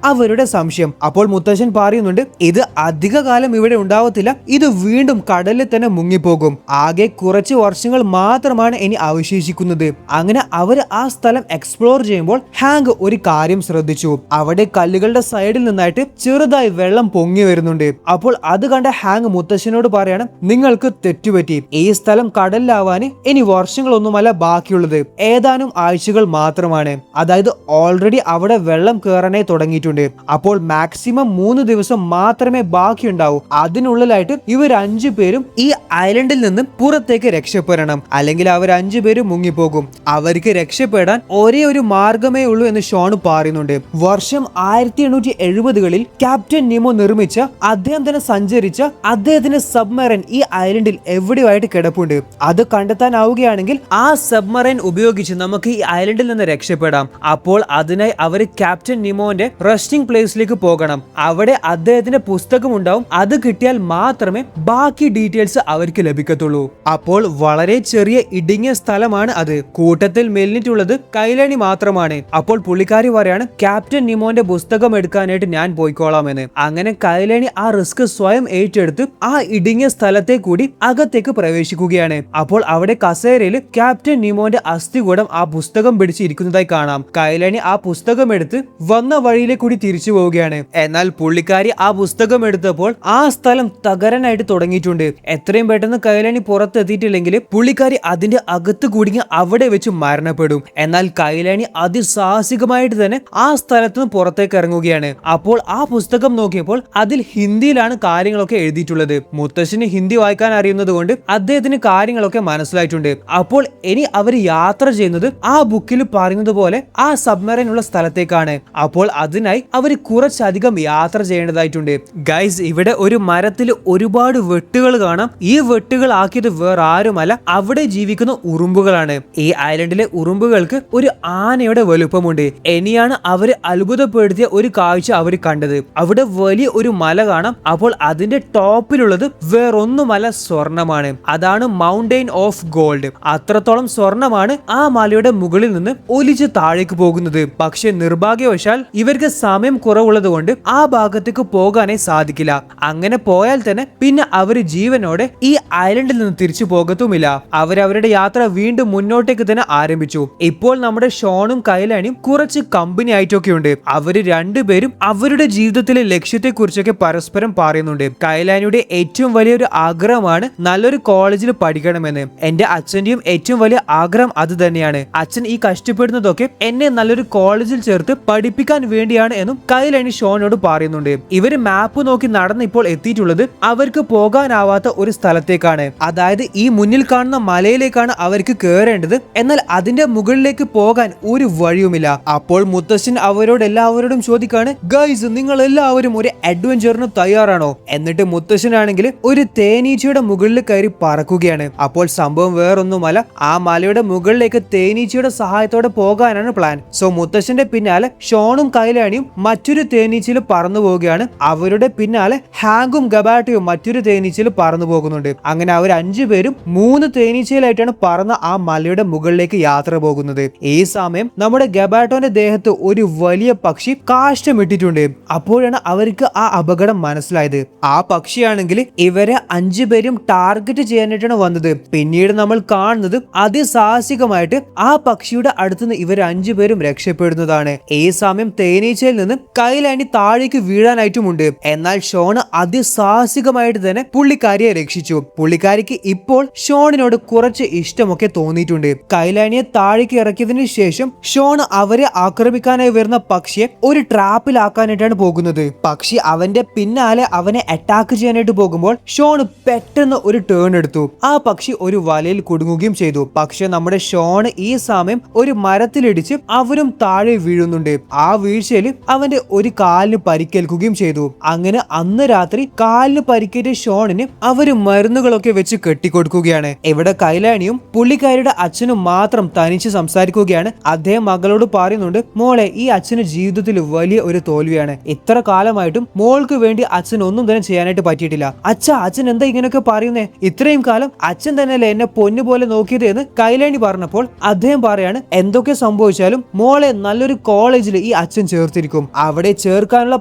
അവരുടെ സംശയം. അപ്പോൾ മുത്തശ്ശൻ പറയുന്നുണ്ട്, ഇത് അധിക കാലം ഇവിടെ ഉണ്ടാവത്തില്ല, ഇത് വീണ്ടും കടലിൽ തന്നെ മുങ്ങിപ്പോകും. ആകെ കുറച്ച് വർഷങ്ങൾ മാത്രമാണ് ഇനി അവശേഷിക്കുന്നത്. അങ്ങനെ അവർ ആ സ്ഥലം എക്സ്പ്ലോർ ചെയ്യുമ്പോൾ ഹാങ്ക് ഒരു കാര്യം ശ്രദ്ധിച്ചു. അവിടെ കല്ലുകളുടെ സൈഡിൽ നിന്നായിട്ട് ചെറുതായി വെള്ളം പൊങ്ങി വരുന്നുണ്ട്. അപ്പോൾ അത് കണ്ട ഹാങ്ക് മുത്തശ്ശനോട് പറയാണ്, നിങ്ങൾക്ക് തെറ്റുപറ്റി. ഈ സ്ഥലം കടലിലാവാൻ ഇനി വർഷങ്ങളൊന്നുമല്ല ബാക്കിയുള്ളത്, ഏതാനും ആഴ്ചകൾ മാത്രമാണ്. അതായത് ഓൾറെഡി അവിടെ വെള്ളം കയറാനായി തുടങ്ങിയിട്ടുണ്ട്. അപ്പോൾ മാക്സിമം 3 ദിവസം മാത്രമേ ബാക്കിയുണ്ടാവൂ. അതിനുള്ളിലായിട്ട് ഇവർ 5 പേരും ഈ ഐലൻഡിൽ നിന്നും പുറത്തേക്ക് രക്ഷപ്പെടണം, അല്ലെങ്കിൽ അവർ 5 പേരും മുങ്ങിപ്പോകും. അവർക്ക് രക്ഷപ്പെടാൻ ഒരേ ഒരു മാർഗമേ ഉള്ളൂ എന്ന് ഷോൺ പറയുന്നുണ്ട്. വർഷം 1870-കളിൽ ക്യാപ്റ്റൻ നിമോ നിർമ്മിച്ച, അദ്ദേഹം തന്നെ സഞ്ചരിച്ച അദ്ദേഹത്തിന്റെ സബ്മറൈൻ ഈ ഐലൻഡിൽ എവിടെയായിട്ട് കിടപ്പുണ്ട്. അത് കണ്ടെത്താനാവുകയാണെങ്കിൽ ആ സബ്മറൈൻ ഉപയോഗിച്ച് നമുക്ക് ഈ ഐലൻഡിൽ നിന്ന് രക്ഷപ്പെടാം. അപ്പോൾ അതിനായി അവർ ക്യാപ്റ്റൻ നിമോന്റെ റെസ്റ്റിംഗ് പ്ലേസിലേക്ക് പോകണം. അവിടെ അദ്ദേഹത്തിന്റെ പുസ്തകം ഉണ്ടാവും. അത് കിട്ടിയാൽ മാത്രമേ ബാക്കി ഡീറ്റെയിൽസ് അവർക്ക് ലഭിക്കത്തുള്ളൂ. അപ്പോൾ വളരെ ചെറിയ ഇടുങ്ങിയ സ്ഥലമാണ് അത്. കൂട്ടത്തിൽ മെലിഞ്ഞിട്ടുള്ളത് കൈലാണി മാത്രമാണ്. അപ്പോൾ പുള്ളിക്കാരി പറയാണ്, ക്യാപ്റ്റൻ നിമോന്റെ പുസ്തകം എടുക്കാനായിട്ട് ഞാൻ പോയിക്കോളാം എന്ന്. അങ്ങനെ കൈലാണി ആ റിസ്ക് സ്വയം ഏറ്റെടുത്ത് ആ ഇടുങ്ങിയ സ്ഥലത്തെ കൂടി അകത്തേക്ക് പ്രവേശിക്കുകയാണ്. അപ്പോൾ അവിടെ കസേരയിൽ ക്യാപ്റ്റൻ നിമോന്റെ അസ്ഥികൂടം ആ പുസ്തകം പിടിച്ചിരിക്കുന്നതായി കാണാം. കൈലാണി ആ പുസ്തകം എടുത്ത് വന്ന വഴിയിലെ കൂടി തിരിച്ചു പോവുകയാണ്. എന്നാൽ പുള്ളിക്കാരി ആ പുസ്തകം എടുത്തപ്പോൾ ആ സ്ഥലം തകരാനായിട്ട് തുടങ്ങിയിട്ടുണ്ട്. എത്രയും പെട്ടെന്ന് കൈലാണി പുറത്തെത്തിയിട്ടില്ലെങ്കിൽ പുള്ളിക്കാരി അതിന്റെ അകത്ത് കുടുങ്ങി അവിടെ വെച്ച് മരണപ്പെടും. എന്നാൽ കൈലാണി അതിസാഹസികമായിട്ട് തന്നെ ആ സ്ഥലത്ത് നിന്ന് പുറത്തേക്ക് ഇറങ്ങുകയാണ്. അപ്പോൾ ആ പുസ്തകം നോക്കിയപ്പോൾ അതിൽ ഹിന്ദിയിലാണ് കാര്യങ്ങളൊക്കെ എഴുതിയിട്ടുള്ളത്. മുത്തശ്ശന് ഹിന്ദി വായിക്കാൻ അറിയുന്നത് കൊണ്ട് അദ്ദേഹത്തിന് കാര്യങ്ങളൊക്കെ മനസ്സിലായിട്ടുണ്ട്. അപ്പോൾ ഇനി അവർ യാത്ര ചെയ്യുന്നത് ആ ബുക്കിൽ പറയുന്നത് പോലെ ആ സബ്മറൈൻ ഉള്ള സ്ഥലത്തേക്കാണ്. അപ്പോൾ അതിനായി അവർ കുറച്ചധികം യാത്ര ചെയ്യേണ്ടതായിട്ടുണ്ട്. ഗൈസ്, ഇവിടെ ഒരു മരത്തിൽ ഒരുപാട് വെട്ടുകൾ കാണാം. ഈ വെട്ടുകൾ ആക്കിയത് വേറെ ആരുമല്ല, അവിടെ ജീവിക്കുന്ന ഉറുമ്പുകളാണ്. ഈ ഐലൻഡിലെ ഉറുമ്പുകൾക്ക് ഒരു ആനയുടെ വലുപ്പമുണ്ട്. ഇനിയാണ് അവര് അത്ഭുതപ്പെടുത്തിയ ഒരു കാഴ്ച അവർ കണ്ടത്. അവിടെ വലിയ ഒരു മല കാണാം. അപ്പോൾ അതിന്റെ ടോപ്പിലുള്ളത് വേറൊന്നുമല്ല, സ്വർണമാണ്. അതാണ് മൗണ്ടെയിൻ ഓഫ് ഗോൾഡ്. അത്രത്തോളം സ്വർണമാണ് ആ മലയുടെ മുകളിൽ നിന്ന് ഒലിച്ച് താഴേക്ക് പോകുന്നത്. പക്ഷെ നിർഭാഗ്യവശാൽ ഇവർക്ക് സമയം കുറവുള്ളത് കൊണ്ട് ആ ഭാഗത്തേക്ക് പോകാനായി സാധിക്കില്ല. അങ്ങനെ പോയാൽ തന്നെ പിന്നെ അവര് ജീവനോടെ ഈ ഐലൻഡിൽ നിന്ന് തിരിച്ചു പോകത്തുമില്ല. അവരവരുടെ യാത്ര വീണ്ടും മുന്നോട്ടേക്ക് തന്നെ ആരംഭിച്ചു. ഇപ്പോൾ നമ്മുടെ ഷോണും കൈലാണിയും കുറച്ച് കമ്പനി ആയിട്ടൊക്കെ ഉണ്ട്. അവര് രണ്ടുപേരും അവരുടെ ജീവിതത്തിലെ ലക്ഷ്യത്തെ കുറിച്ചൊക്കെ പരസ്പരം പറയുന്നുണ്ട്. കൈലാനിയുടെ ഏറ്റവും വലിയൊരു ആഗ്രഹമാണ് നല്ലൊരു കോളേജിൽ പഠിക്കണമെന്ന്. എന്റെ അച്ഛന്റെയും ഏറ്റവും വലിയ ആഗ്രഹം അത് തന്നെയാണ്. അച്ഛൻ ഈ കഷ്ടപ്പെടുന്നതൊക്കെ എന്നെ നല്ലൊരു കോളേജിൽ ചേർത്ത് പഠിപ്പിക്കാൻ വേണ്ടിയാണ് എന്നും കൈലാനി ഷോനോട് പറയുന്നുണ്ട്. ഇവര് മാപ്പ് നോക്കി നടന്ന് ഇപ്പോൾ എത്തിയിട്ടുള്ളത് അവർക്ക് പോകാനാവാത്ത ഒരു സ്ഥലത്തേക്കാണ്. അതായത് ഈ മുന്നിൽ കാണുന്ന മലയിലേക്കാണ് അവർക്ക് കയറേണ്ടത്. എന്നാൽ അതിന്റെ മുകളിലേക്ക് പോകാൻ ഒരു വഴിയുമില്ല. അപ്പോൾ മുത്തശ്ശൻ അവരോട് എല്ലാവരോടും ചോദിക്കാണ്, ഗൈസ്, നിങ്ങൾ എല്ലാവരും ഒരു അഡ്വഞ്ചറിന് തയ്യാറാണോ? എന്നിട്ട് മുത്തശ്ശനാണെങ്കിൽ ഒരു തേനീച്ചയുടെ മുകളിൽ കയറി പറക്കുകയാണ്. അപ്പോൾ സംഭവം വേറൊന്നുമല്ല, ആ മലയുടെ മുകളിലേക്ക് തേനീച്ചയുടെ സഹായത്തോടെ പോകാനാണ് പ്ലാൻ. സോ മുത്തശ്ശന്റെ പിന്നാലെ ഷോണും കൈലാണിയും മറ്റൊരു തേനീച്ചയിൽ പറന്നു പോവുകയാണ്. അവരുടെ പിന്നാലെ ഹാങ്കും ഗബാട്ടയും മറ്റൊരു തേനീച്ചയിൽ പറന്നു പോകുന്നുണ്ട്. അങ്ങനെ അവർ 5 പേരും 3 തേനീച്ചയിലായിട്ടാണ് പറന്ന ആ മലയുടെ മുകളിലേക്ക് യാത്ര പോകുന്നത്. ഈ സമയം നമ്മുടെ ഗബാട്ടോന്റെ ദേഹത്ത് ഒരു വലിയ പക്ഷി കാഷ്ടമിട്ടിട്ടുണ്ട്. അപ്പോഴാണ് അവർക്ക് ആ അപകടം മനസ്സിലായത്. ആ പക്ഷിയാണെങ്കിൽ ഇവരെ 5 പേരും ടാർഗറ്റ് ചെയ്യാനായിട്ടാണ് വന്നത്. പിന്നീട് നമ്മൾ കാണുന്നത് അതിസാഹസികമായിട്ട് ആ പക്ഷിയുടെ അടുത്തുനിന്ന് ഇവർ 5 പേരും രക്ഷപ്പെടുന്നതാണ്. ഈ സമയം തേനീച്ചയിൽ നിന്ന് കൈലാനി താഴേക്ക് വീഴാനായിട്ടുമുണ്ട്. എന്നാൽ ഷോണ് അതിസാഹസികമായിട്ട് തന്നെ പുള്ളിക്കാരിയെ രക്ഷിച്ചു. പുള്ളിക്കാരിക്ക് ഇപ്പോൾ ഷോണിനോട് കുറച്ച് ഇഷ്ടമൊക്കെ തോന്നിയിട്ടുണ്ട്. കൈലാനിയെ താഴേക്ക് ഇറക്കിയതിനു ശേഷം ഷോൺ അവരെ ആക്രമിക്കാനായി വരുന്ന പക്ഷിയെ ഒരു ട്രാപ്പിലാക്കാനായിട്ടാണ് പോകുന്നത്. പക്ഷി അവന്റെ പിന്നാലെ അവനെ അറ്റാക്ക് ചെയ്യാനായിട്ട് പോകുമ്പോൾ ഷോൺ പെട്ടെന്ന് ഒരു ടേൺ എടുത്തു. ആ പക്ഷി ഒരു വലയിൽ കുടുങ്ങുകയും ചെയ്തു. പക്ഷെ നമ്മുടെ ഷോൺ ഈ സമയം ഒരു മരത്തിലിടിച്ച് അവരും താഴെ വീഴുന്നുണ്ട്. ആ വീഴ്ചയിൽ അവന്റെ ഒരു കാലിന് പരിക്കേൽക്കുകയും ചെയ്തു. അങ്ങനെ അന്ന് രാത്രി കാലിന് പരിക്കേറ്റ ഷോണിന് അവര് മരുന്നുകളൊക്കെ വെച്ച് കെട്ടിക്കൊടുക്കുകയാണ്. ഇവിടെ കൈലാനിയും പുള്ളിക്കാരിയുടെ അച്ഛനും മാത്രം തനിച്ച് സംസാരിക്കുകയാണ്. അദ്ദേഹം മകളോട് പറയുന്നുണ്ട്, മോളെ, ഈ അച്ഛന് ജീവിതത്തിൽ വലിയ ഒരു തോൽവിയാണ്. ഇത്ര കാലമായിട്ടും മോൾക്ക് വേണ്ടി അച്ഛൻ ഒന്നും തന്നെ ചെയ്യാനായിട്ട് പറ്റിയിട്ടില്ല. അച്ഛൻ എന്താ ഇങ്ങനെയൊക്കെ പറയുന്നേ? ഇത്രയും കാലം അച്ഛൻ തന്നെയല്ലേ എന്നെ പൊന്നുപോലെ നോക്കിയത് എന്ന് കൈലാനി പറഞ്ഞപ്പോൾ അദ്ദേഹം പറയാണ്, എന്തൊക്കെ സംഭവിച്ചാലും മോളെ നല്ലൊരു കോളേജിൽ ഈ അച്ഛൻ ചേർത്തിരിക്കും, അവിടെ ചേർക്കാനുള്ള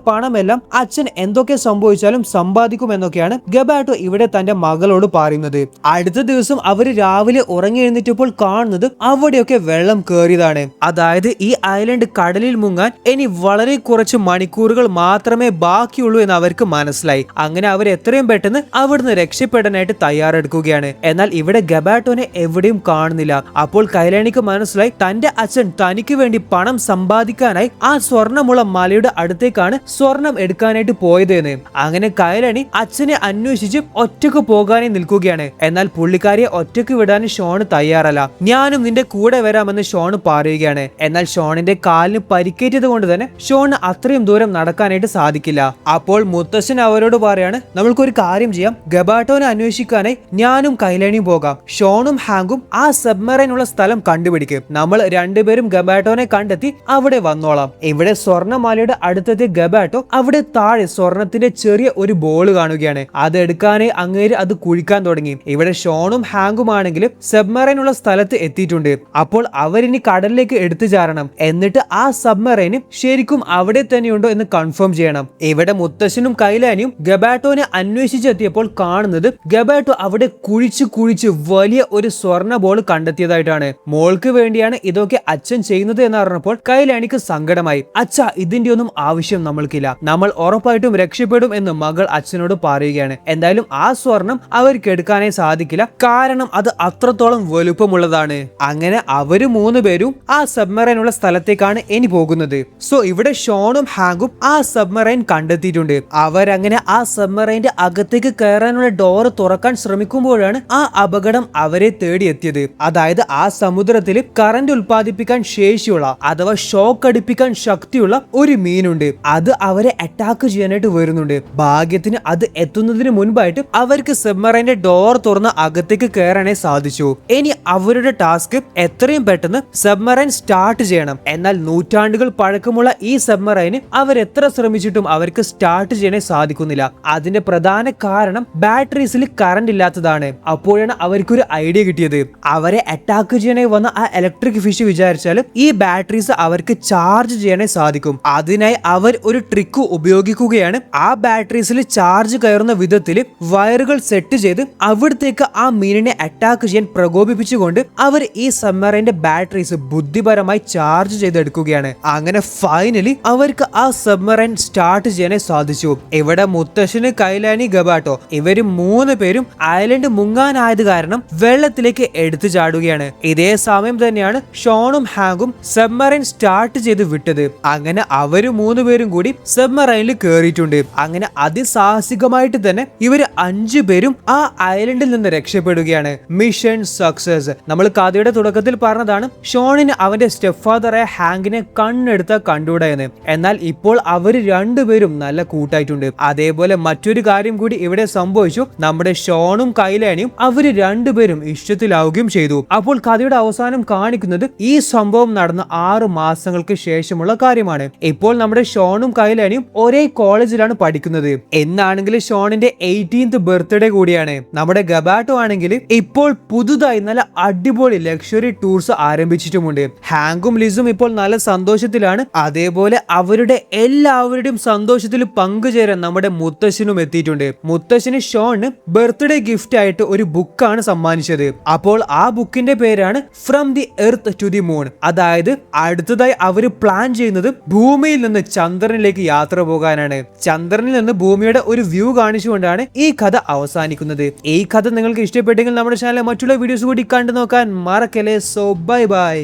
പണമെല്ലാം അച്ഛൻ എന്തൊക്കെ സംഭവിച്ചാലും സമ്പാദിക്കും എന്നൊക്കെയാണ് ഗബാട്ടോ ഇവിടെ തന്റെ മകളോട് പറയുന്നത്. അടുത്ത ദിവസം അവര് രാവിലെ ഉറങ്ങി എഴുന്നേറ്റപ്പോൾ കാണുന്നത് അവിടെയൊക്കെ വെള്ളം കയറിയതാണ്. അതായത് ഈ ഐലൻഡ് കടലിൽ മുങ്ങാൻ ഇനി വളരെ കുറച്ച് മണിക്കൂറുകൾ മാത്രമേ ബാക്കിയുള്ളൂ എന്ന് അവർക്ക് മനസ്സിലായി. അങ്ങനെ അവർ എത്രയും പെട്ടെന്ന് അവിടുന്ന് രക്ഷപ്പെടാനായിട്ട് തയ്യാറെടുക്കുകയാണ്. എന്നാൽ ഇവിടെ ഗബാട്ടോനെ എവിടെയും കാണുന്നില്ല. അപ്പോൾ കൈലാനിക്ക് മനസ്സിലായി തന്റെ അച്ഛൻ തനിക്ക് വേണ്ടി പണം സമ്പാദിക്കാനായി ആ സ്വർണ്ണമുള്ള മലയുടെ അടുത്തേക്കാണ് സ്വർണം എടുക്കാനായിട്ട് പോയതെന്ന്. അങ്ങനെ കൈലാനി അച്ഛനെ അന്വേഷിച്ച് ഒറ്റക്ക് പോകാനായി നിൽക്കുകയാണ്. എന്നാൽ പുള്ളിക്കാരിയെ ഒറ്റക്ക് വിടാൻ ഷോൺ തയ്യാറല്ല. ഞാനും നിന്റെ കൂടെ വരാമെന്ന് ഷോൺ പറയുകയാണ്. എന്നാൽ ഷോണിന്റെ കാലിന് പരിക്കേറ്റത് കൊണ്ട് തന്നെ ഷോണിന് അത്രയും ദൂരം നടക്കാനായിട്ട് സാധിക്കില്ല. അപ്പോൾ മുത്തശ്ശൻ അവരോട് പറയാണ്, നമ്മൾക്കൊരു കാര്യം ചെയ്യാം, ഗബാട്ടോനെ അന്വേഷിക്കാനായി ഞാനും കൈലാനിയും പോകാം, ഷോണും ഹാങ്കും ആ സബ്മറൈൻ ഉള്ള സ്ഥലം കണ്ടുപിടിക്കും, നമ്മൾ രണ്ടുപേരും ഗബാട്ടോനെ കണ്ടെത്തി അവിടെ വന്നോളാം. ഇവിടെ സ്വർണ്ണമാലയുടെ അടുത്തെത്തിയ ഗബാട്ടോ അവിടെ താഴെ സ്വർണത്തിന്റെ ചെറിയ ഒരു ബോൾ കാണുകയാണ്. അതെടുക്കാനായി അങ്ങേര് അത് കുഴിക്കാൻ തുടങ്ങി. ഇവിടെ ഷോണും ഹാങ്കും ആണെങ്കിലും സബ്മറൈൻ ഉള്ള സ്ഥലത്ത് എത്തിയിട്ടുണ്ട്. അപ്പോൾ അവരിനി കടലിലേക്ക് എടുത്തു ചാടണം. എന്നിട്ട് ആ സബ്മറൈന് ശരിക്കും അവിടെ തന്നെയുണ്ടോ എന്ന് കൺഫേം ചെയ്യണം. ഇവിടെ മുത്തശ്ശനും കൈലാനിയും ഗബാട്ടോനെ അന്വേഷിച്ചെത്തിയപ്പോൾ കാണുന്നത് ഗബാട്ടോ അവിടെ കുഴിച്ച് വലിയ ഒരു സ്വർണ്ണ ബോൾ കണ്ടെത്തിയതായിട്ടാണ്. മോൾക്ക് വേണ്ടിയാണ് ഇതൊക്കെ അച്ഛൻ ചെയ്യുന്നത് എന്ന് പറഞ്ഞപ്പോൾ കൈലാനിക്ക് സങ്കടമായി. അച്ഛാ, ഇതിന്റെ ഒന്നും ആവശ്യം നമ്മൾക്കില്ല, നമ്മൾ ഉറപ്പായിട്ടും രക്ഷപ്പെടും എന്ന് മകൾ അച്ഛനോട് പറയുകയാണ്. എന്തായാലും ആ സ്വർണം അവർക്ക് എടുക്കാനേ സാധിക്കില്ല, കാരണം അത് അത്രത്തോളം വലുപ്പമുള്ളതാണ്. അങ്ങനെ അവര് മൂന്നുപേരും ആ സബ്മറൈൻ ഉള്ള സ്ഥലത്തേക്കാണ് ഇനി പോകുന്നത്. സോ ഇവിടെ ഷോണും ഹാങ്കും ആ സബ്മറൈൻ കണ്ടെത്തിയിട്ടുണ്ട്. അവരങ്ങനെ ആ സബ്മറൈന്റെ അകത്തേക്ക് കയറാനുള്ള ഡോറ് തുറക്കാൻ ശ്രമിക്കുമ്പോഴാണ് ആ അപകടം അവരെ തേടിയെത്തിയത്. അതായത് ആ സമുദ്രത്തിൽ കറന്റ് ഉൽപ്പാദിപ്പിക്കാൻ ശേഷിയുള്ള അഥവാ ഷോക്ക് അടിപ്പിക്കാൻ ശക്തിയുള്ള ഒരു മീനുണ്ട്. അത് അവരെ അറ്റാക്ക് ചെയ്യാനായിട്ട് വരുന്നുണ്ട്. ഭാഗ്യത്തിന് അത് എത്തുന്നതിന് മുൻപായിട്ട് അവർക്ക് സബ്മറൈന്റെ ഡോർ തുറന്ന് അകത്തേക്ക് കയറാനേ സാധിച്ചു. ഇനി അവരുടെ ടാസ്ക് എത്രയും പെട്ടെന്ന് സബ്മറൈൻ സ്റ്റാർട്ട് ചെയ്യണം. എന്നാൽ നൂറ്റാണ്ടുകൾ പഴക്കമുള്ള ഈ സബ്മറൈന് അവരെത്ര ശ്രമിച്ചിട്ടും അവർക്ക് സ്റ്റാർട്ട് ചെയ്യാനേ സാധിക്കുന്നില്ല. അതിന്റെ പ്രധാന കാരണം ബാറ്ററീസിൽ കറന്റ് ഇല്ലാത്തതാണ്. അപ്പോഴാണ് അവർക്കൊരു ഐഡിയ കിട്ടിയത്. അവരെ അറ്റാക്ക് ചെയ്യാനായി വന്ന ആ ഇലക്ട്രിക് ഫിഷ് വിചാരിച്ചാലും ഈ ബാറ്ററീസ് അവർക്ക് ചാർജ് ചെയ്യാനേ സാധിക്കും. അതിനായി അവർ ഒരു ട്രിക്ക് ഉപയോഗിക്കുകയാണ്. ആ ബാറ്ററീസിൽ ചാർജ് കയറുന്ന വിധത്തിൽ വയറുകൾ സെറ്റ് ചെയ്ത് അവിടത്തേക്ക് ആ മീനിനെ അറ്റാക്ക് ചെയ്യാൻ പ്രകോപിപ്പിച്ചുകൊണ്ട് അവർ ഈ സബ്മറൈന്റെ ബാറ്ററീസ് ബുദ്ധിപരമായി ചാർജ് ചെയ്തെടുക്കുകയാണ്. അങ്ങനെ ഫൈനലി അവർക്ക് ആ സബ്മറൈൻ സ്റ്റാർട്ട് ചെയ്യാനേ സാധിച്ചു. ഇവിടെ മുത്തശ്ശന്, കൈലാനി, ഗബാട്ടോ ഇവര് മൂന്ന് പേരും ഐലൻഡ് മുങ്ങാനായത് കാരണം വെള്ളത്തിലേക്ക് എടുത്തു ചാടുകയാണ്. ഇതേ സമയം തന്നെയാണ് ഷോണും ഹാങ്കും സബ്മറൈൻ സ്റ്റാർട്ട് ചെയ്ത് വിട്ടത്. അങ്ങനെ അവര് മൂന്ന് പേരും കൂടി സബ്മറൈനിൽ കയറിയിട്ടുണ്ട്. അങ്ങനെ അതിസാഹസികമായിട്ട് തന്നെ ഇവര് 5 പേരും ആ ഐലൻഡിൽ നിന്ന് രക്ഷപ്പെടുകയാണ്. Mission success. നമ്മൾ കഥയുടെ തുടക്കത്തിൽ പറഞ്ഞതാണ് ഷോണിന് അവന്റെ സ്റ്റെപ്പ് ഫാദറായ ഹാങ്കിനെ കണ്ണെടുത്ത കണ്ടൂട എന്ന്. എന്നാൽ ഇപ്പോൾ അവര് രണ്ടുപേരും നല്ല കൂട്ടായിട്ടുണ്ട്. അതേപോലെ മറ്റൊരു കാര്യം കൂടി ഇവിടെ സംഭവിച്ചു. നമ്മുടെ ഷോണും കൈലാനിയും അവര് രണ്ടുപേരും ഇഷ്ടത്തിലാവുകയും ചെയ്തു. അപ്പോൾ കഥയുടെ അവസാനം കാണിക്കുന്നത് ഈ സംഭവം നടന്ന 6 മാസങ്ങൾക്ക് ശേഷമുള്ള കാര്യമാണ്. ഇപ്പോൾ നമ്മുടെ ഷോണും കൈലാനിയും ഒരേ കോളേജിലാണ് പഠിക്കുന്നത്. എന്നാണെങ്കിൽ ഷോണിന്റെ 18th ബർത്ത്ഡേ കൂടിയാണ്. നമ്മുടെ ഗബാട്ടോ ആണെങ്കിൽ ഇപ്പോൾ പുതുതായി നല്ല അടിപൊളി ലക്ഷറി ടൂർസ് ആരംഭിച്ചിട്ടുമുണ്ട്. ഹാങ്കും ലിസും ഇപ്പോൾ നല്ല സന്തോഷത്തിലാണ്. അതേപോലെ അവരുടെ എല്ലാവരുടെയും സന്തോഷത്തിൽ പങ്കുചേരാൻ നമ്മുടെ മുത്തശ്ശനും എത്തിയിട്ടുണ്ട്. മുത്തശ്ശന് ഷോണിന് ബർത്ത്ഡേ ഗിഫ്റ്റ് ആയിട്ട് ഒരു ബുക്കാണ് സമ്മാനിച്ചത്. അപ്പോൾ ആ ബുക്കിന്റെ പേരാണ് from the earth to the moon. അതായത് അടുത്തതായി അവര് പ്ലാൻ ചെയ്യുന്നത് ഭൂമിയിൽ നിന്ന് ചന്ദ്രനിലേക്ക് യാത്ര പോകാനാണ്. ചന്ദ്രനിൽ നിന്ന് ഭൂമിയുടെ ഒരു വ്യൂ കാണിച്ചുകൊണ്ടാണ് ഈ കഥ അവസാനിക്കുന്നത്. ഈ കഥ നിങ്ങൾക്ക് ഇഷ്ടപ്പെട്ടെങ്കിൽ നമ്മുടെ ചാനലിലെ മറ്റുള്ള വീഡിയോസ് കൂടി കണ്ടു നോക്കാൻ മറക്കല്ലേ. So bye bye.